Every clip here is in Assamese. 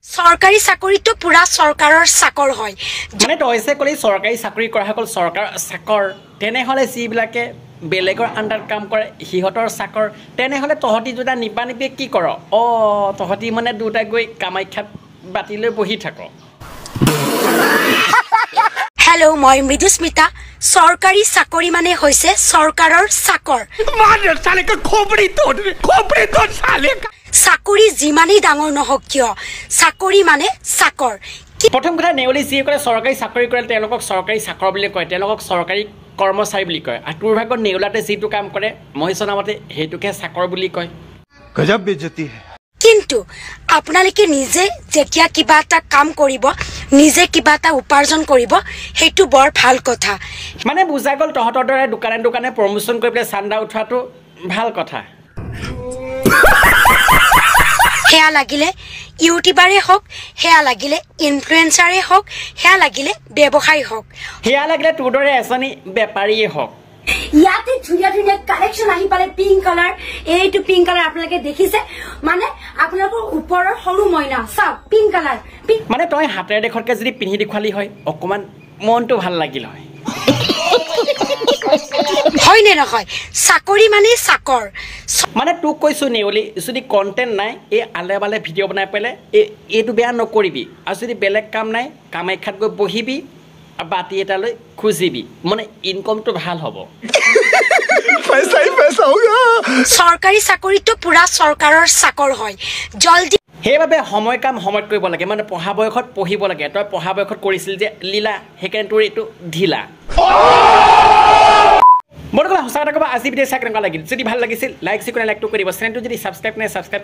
সৰকাৰি চাকৰি তো পুৰা সৰকাৰেৰ চাকৰ হয় মানে তইছে কলি সৰকাৰি চাকৰি কৰা সকল সৰকাৰ চাকৰ তেনেহলে যিবিলাকে বেলেগৰ আন্ডাৰ কাম কৰে হিহতৰ চাকৰ তেনেহলে তহতি যদি নিপানিপে কি কৰ তহতি মানে দুটা গৈ কামাখ্যাত বাতিলৈ বহি থাক हेलो मैं मृदुस्मिता सरकारी चाकरी माने होइसे सरकारों चाकर चाकरी जिमानेই डाঙर নহওক কিয় চাকৰি মানে চাকৰ প্ৰথম কথা নেউলি যিসকলে চৰকাৰী চাকৰি কৰে তেওঁলোকক চৰকাৰী চাকৰ বুলি কয় তেওঁলোকক চৰকাৰী কৰ্মচাৰী বুলি কয় আৰু তোৰ ভাগত নেউলাতে যিটো কাম কৰে মই জনামতে হেতুকে চাকৰ বুলি কয় গজব বেজতি কিন্তু আপোনালোকে নিজে যেতিয়া কিবা এটা কাম কৰিব নিজে কিবা এটা উপাৰ্জন কৰিব হেতু বৰ ভাল কথা মানে বুজা গল তহতৰ দৰে দোকানে প্ৰমোশন কৰি পেলাই চান্দা উঠাটো ভাল কথা হেয়া লাগিলে ইউটিউবাৰে হওক হেয়া লাগিলে ইনফ্লুয়েন্সাৰে হওক হেয়া লাগিলে ব্যৱসায়ী হওক হেয়া লাগিলে তোৰ দৰে এজনী বেপাৰীয়ে হওক ইয়াতে ধুনীয়া ধুনীয়া কালেকশন আহি পালে পিংক কালাৰ এইটো পিংক কালাৰ আপোনালোকে দেখিছে মানে আপোনালোকৰ ওপৰৰ সৰু মইনা চাওক পিংক কালাৰ মানে তই হাতেৰে দেখতকে যদি পিন্ধি দেখুৱালি হয় অকমান মনটো ভাল লাগিল হয় হয় নে নহয় চাকৰি মানে চাকৰ মানে তোক কৈছো নেউলি যদি কন্টেন্ট নাই এই আলে বালে ভিডিঅ' বনাই পেলাই এইটো বেয়া নকৰিবি আৰু যদি বেলেগ কাম নাই কামাখ্যাত গৈ বহিবি বাতি এটালৈ খুজিবি মানে ইনকমটো ভাল হ'ব চৰকাৰী চাকৰি তো পুৰা চৰকাৰৰ চাকৰ হয় জলদি সেইবাবে সময় কাম সময়ত কৰিব লাগে মানে পঢ়া বয়সত পঢ়িব লাগে তই পঢ়া বয়সত কৰিছিল যে লীলা সেইকাৰণে তোৰ এইটো ঢিলা বৰ্তমান সঁচা কথা ক'বা আজি ভিডিঅ' চাই কেনেকুৱা লাগিল যদি ভাল লাগিছিল লাইকটো কৰিব চেনেলটো যদি ছাবস্ক্ৰাইব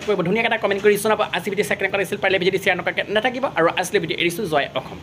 কৰিব ধুনীয়াকৈ এটা কমেণ্ট কৰি জনাব আজি ভিডিঅ' চাই কেনেকুৱা লাগিছিল পাৰিলে যদি শ্বেয়াৰ নকৰাকৈ নাথাকিব আৰু আজিলৈ ভিডিঅ' এৰিছোঁ জয় অসম।